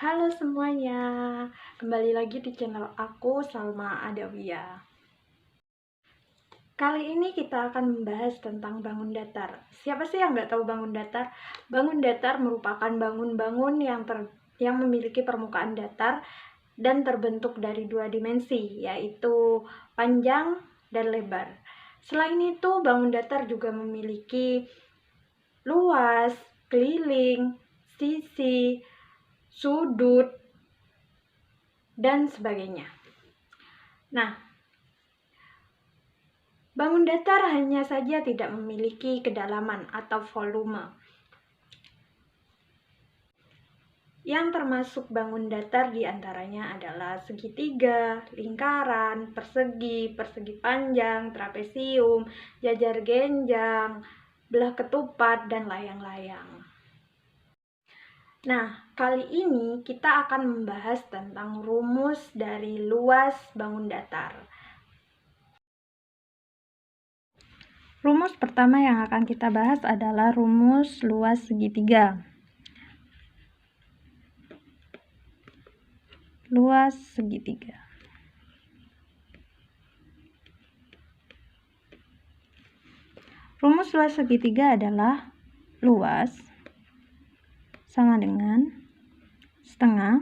Halo semuanya, kembali lagi di channel aku, Salma Adawiyah. Kali ini kita akan membahas tentang bangun datar. Siapa sih yang nggak tahu bangun datar? Bangun datar merupakan bangun-bangun yang memiliki permukaan datar dan terbentuk dari dua dimensi, yaitu panjang dan lebar. Selain itu, bangun datar juga memiliki luas, keliling, sisi, sudut, dan sebagainya. Nah, bangun datar hanya saja tidak memiliki kedalaman atau volume. Yang termasuk bangun datar diantaranya adalah segitiga, lingkaran, persegi, persegi panjang, trapesium, jajar genjang, belah ketupat, dan layang-layang. Nah, kali ini kita akan membahas tentang rumus dari luas bangun datar. Rumus pertama yang akan kita bahas adalah rumus luas segitiga. Luas segitiga. Rumus luas segitiga adalah luas sama dengan setengah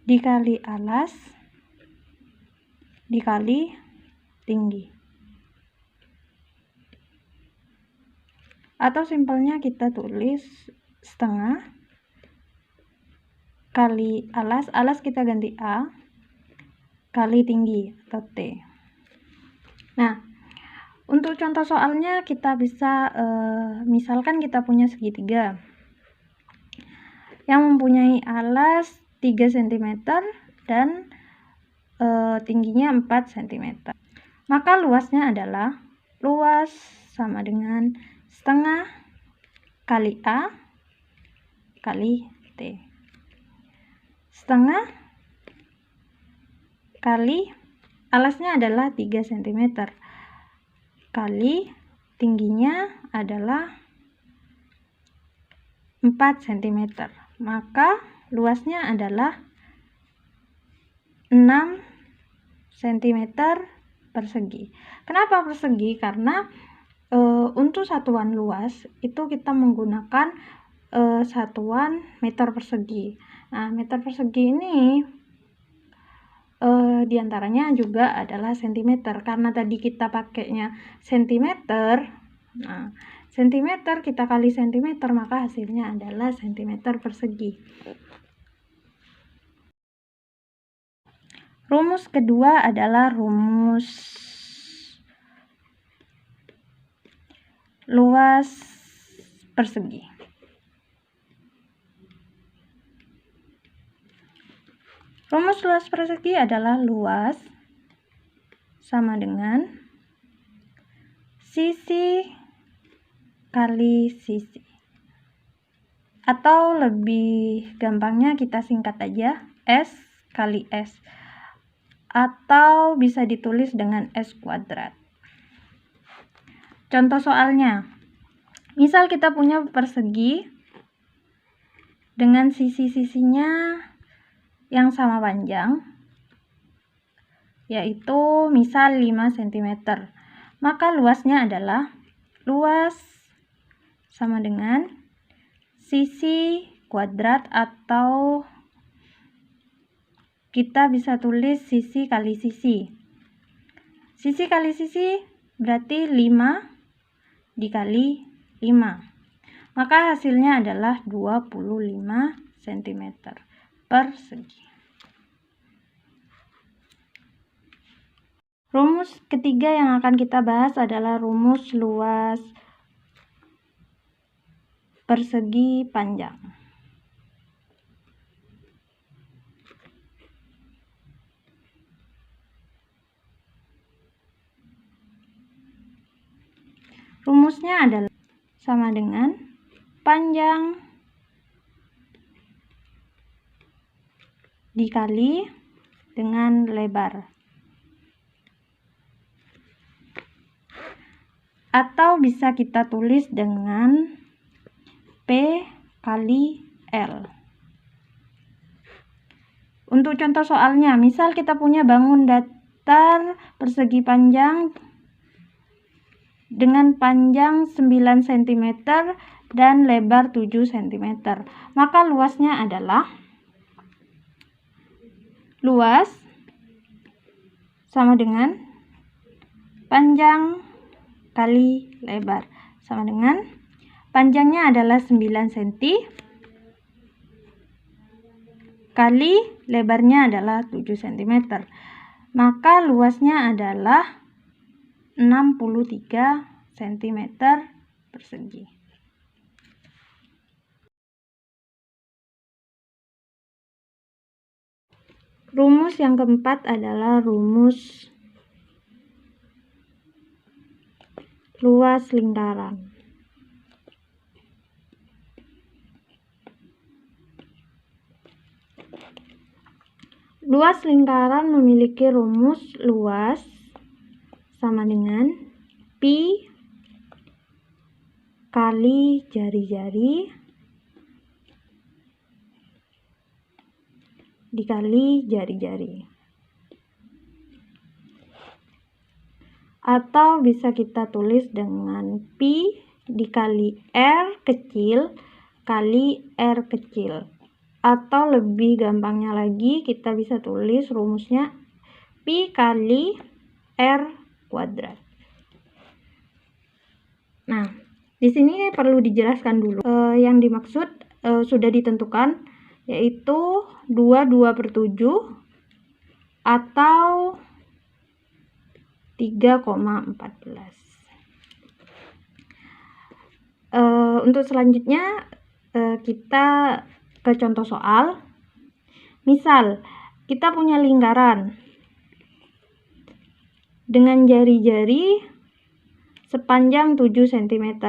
dikali alas dikali tinggi. Atau simpelnya kita tulis setengah kali alas kita ganti A, kali tinggi atau T. Nah, untuk contoh soalnya kita bisa misalkan kita punya segitiga yang mempunyai alas 3 cm dan tingginya 4 cm. Maka luasnya adalah luas sama dengan setengah kali A kali T. Setengah kali alasnya adalah 3 cm kali tingginya adalah 4 cm. Maka luasnya adalah 6 cm persegi. Kenapa persegi? Karena untuk satuan luas itu kita menggunakan satuan meter persegi. Nah, meter persegi ini diantaranya juga adalah sentimeter. Karena tadi kita pakainya sentimeter, nah sentimeter kita kali sentimeter, maka hasilnya adalah sentimeter persegi. Rumus kedua adalah rumus luas persegi. Rumus luas persegi adalah luas sama dengan sisi kali sisi. Atau lebih gampangnya kita singkat aja, S kali S. Atau bisa ditulis dengan S kuadrat. Contoh soalnya, misal kita punya persegi dengan sisi-sisinya yang sama panjang, yaitu misal 5 cm. Maka luasnya adalah luas sama dengan sisi kuadrat, atau kita bisa tulis sisi kali sisi. Sisi kali sisi berarti 5 dikali 5. Maka hasilnya adalah 25 cm persegi. Rumus ketiga yang akan kita bahas adalah rumus luas persegi panjang. Rumusnya adalah sama dengan panjang dikali dengan lebar. Atau bisa kita tulis dengan P kali L. Untuk contoh soalnya, misal kita punya bangun datar persegi panjang dengan panjang 9 cm dan lebar 7 cm. Maka luasnya adalah luas sama dengan panjang kali lebar, sama dengan panjangnya adalah 9 cm kali lebarnya adalah 7 cm. Maka luasnya adalah 63 cm persegi. Rumus yang keempat adalah rumus luas lingkaran. Luas lingkaran memiliki rumus luas sama dengan pi kali jari-jari dikali jari-jari. Atau bisa kita tulis dengan pi dikali r kecil kali r kecil. Atau lebih gampangnya lagi, kita bisa tulis rumusnya pi kali r kuadrat. Nah, di sini perlu dijelaskan dulu. Yang dimaksud sudah ditentukan, yaitu 22/7 atau 3,14. Untuk selanjutnya kita ke contoh soal. Misal kita punya lingkaran dengan jari-jari sepanjang 7 cm.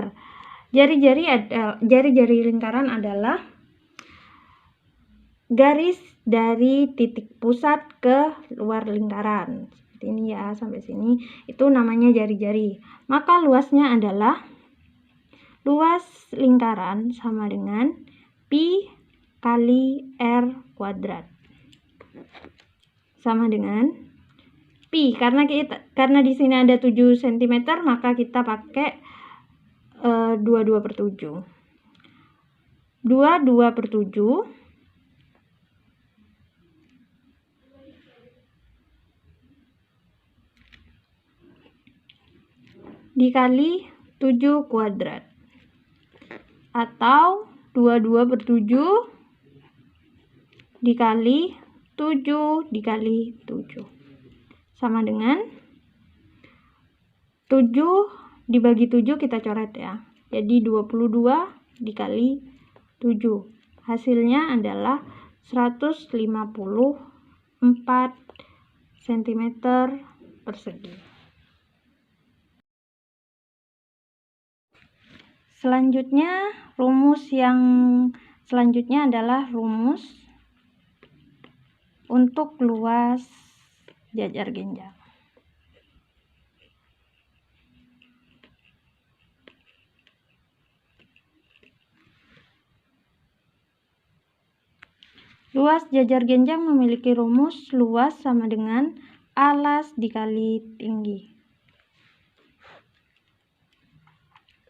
Jari-jari lingkaran adalah garis dari titik pusat ke luar lingkaran. Seperti ini ya, sampai sini itu namanya jari-jari. Maka luasnya adalah luas lingkaran sama dengan pi kali r kuadrat, sama dengan pi, karena di sini ada 7 cm, maka kita pakai 22/7. 22/7 dikali 7 kuadrat, atau 22/7 dikali 7 dikali 7, sama dengan 7 dibagi 7 kita coret ya, jadi 22 dikali 7, hasilnya adalah 154 cm persegi. Selanjutnya, rumus yang selanjutnya adalah rumus untuk luas jajar genjang. Luas jajar genjang memiliki rumus luas sama dengan alas dikali tinggi.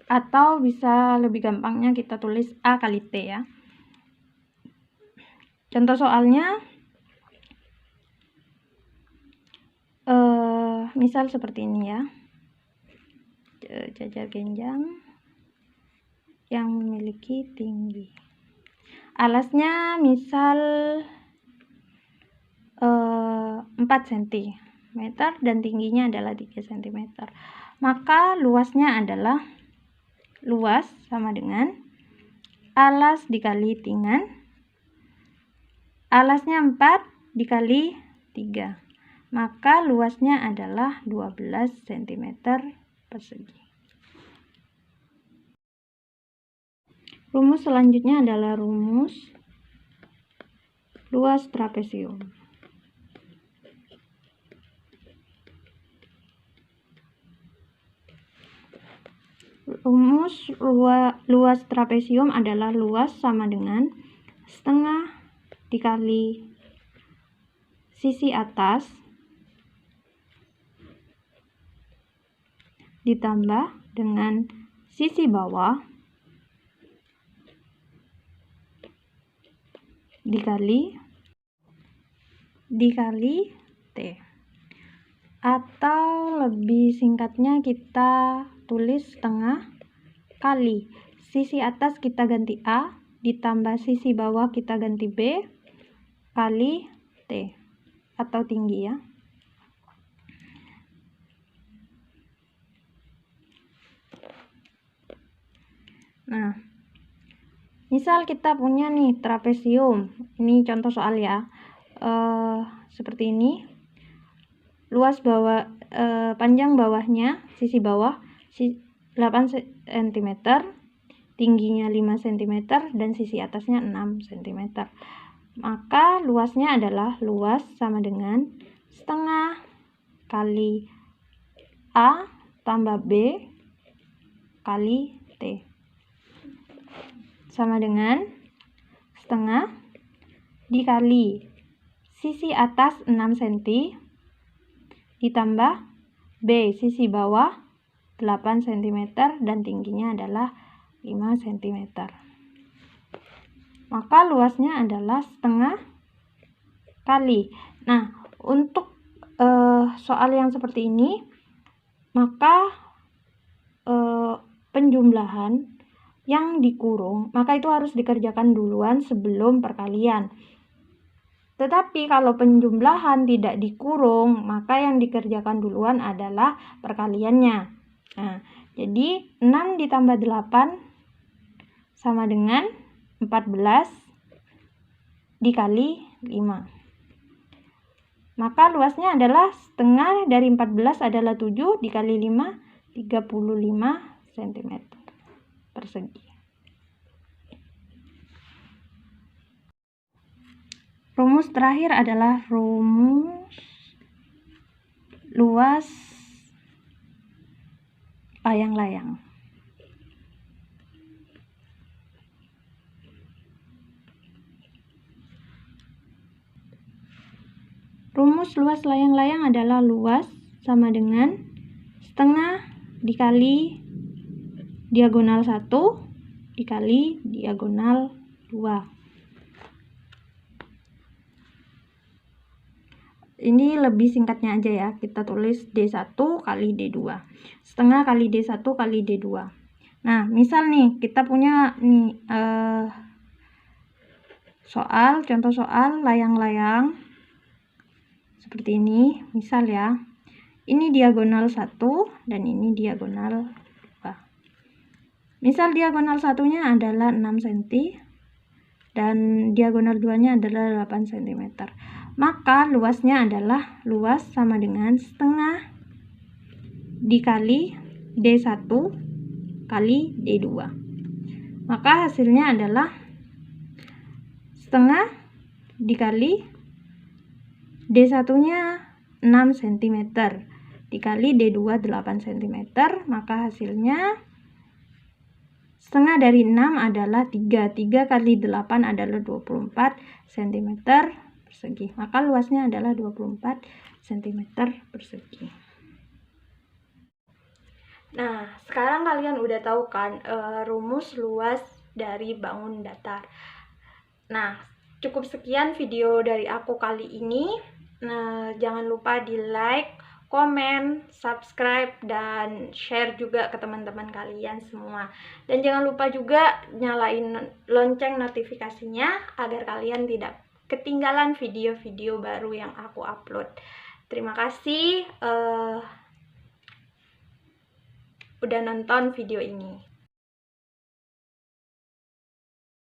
Atau bisa lebih gampangnya kita tulis A kali T ya. Contoh soalnya, misal seperti ini ya, jajar genjang yang memiliki tinggi. Alasnya misal 4 cm dan tingginya adalah 3 cm. Maka luasnya adalah luas sama dengan alas dikali tingan. Alasnya 4 dikali 3. Maka luasnya adalah 12 cm persegi. Rumus selanjutnya adalah rumus luas trapesium. Rumus luas trapesium adalah luas sama dengan setengah dikali sisi atas ditambah dengan sisi bawah dikali T, atau lebih singkatnya kita tulis setengah kali sisi atas kita ganti A ditambah sisi bawah kita ganti B kali T atau tinggi ya. Nah, misal kita punya nih trapesium, ini contoh soal ya, seperti ini. Luas bawah, panjang bawahnya, sisi bawah 8 cm, tingginya 5 cm, dan sisi atasnya 6 cm. Maka luasnya adalah luas sama dengan setengah kali A tambah B kali T, sama dengan setengah dikali sisi atas 6 cm ditambah B sisi bawah 8 cm dan tingginya adalah 5 cm. Maka luasnya adalah setengah kali. Nah, untuk soal yang seperti ini, maka penjumlahan yang dikurung, maka itu harus dikerjakan duluan sebelum perkalian. Tetapi kalau penjumlahan tidak dikurung, maka yang dikerjakan duluan adalah perkaliannya. Nah, jadi 6 ditambah 8 sama dengan 14 dikali 5. Maka luasnya adalah setengah dari 14 adalah 7 dikali 5, 35 cm persegi. Rumus terakhir adalah rumus luas layang-layang. Rumus luas layang-layang adalah luas sama dengan setengah dikali diagonal 1 dikali diagonal 2. Ini lebih singkatnya aja ya, kita tulis D1 kali D2. Setengah kali D1 kali D2. Nah, misal nih kita punya nih contoh soal layang-layang seperti ini, misal ya. Ini diagonal 1 dan ini diagonal 2. Misal diagonal satunya adalah 6 cm dan diagonal 2-nya adalah 8 cm. Maka luasnya adalah luas sama dengan setengah dikali D1 kali D2. Maka hasilnya adalah setengah dikali D1-nya 6 cm dikali D2 8 cm. Maka hasilnya setengah dari 6 adalah 3. 3 kali 8 adalah 24 cm persegi. Maka luasnya adalah 24 cm persegi. Nah, sekarang kalian udah tahu kan rumus luas dari bangun datar. Nah, cukup sekian video dari aku kali ini. Nah, jangan lupa di like, komen, subscribe, dan share juga ke teman-teman kalian semua. Dan jangan lupa juga nyalain lonceng notifikasinya agar kalian tidak ketinggalan video-video baru yang aku upload. Terima kasih udah nonton video ini.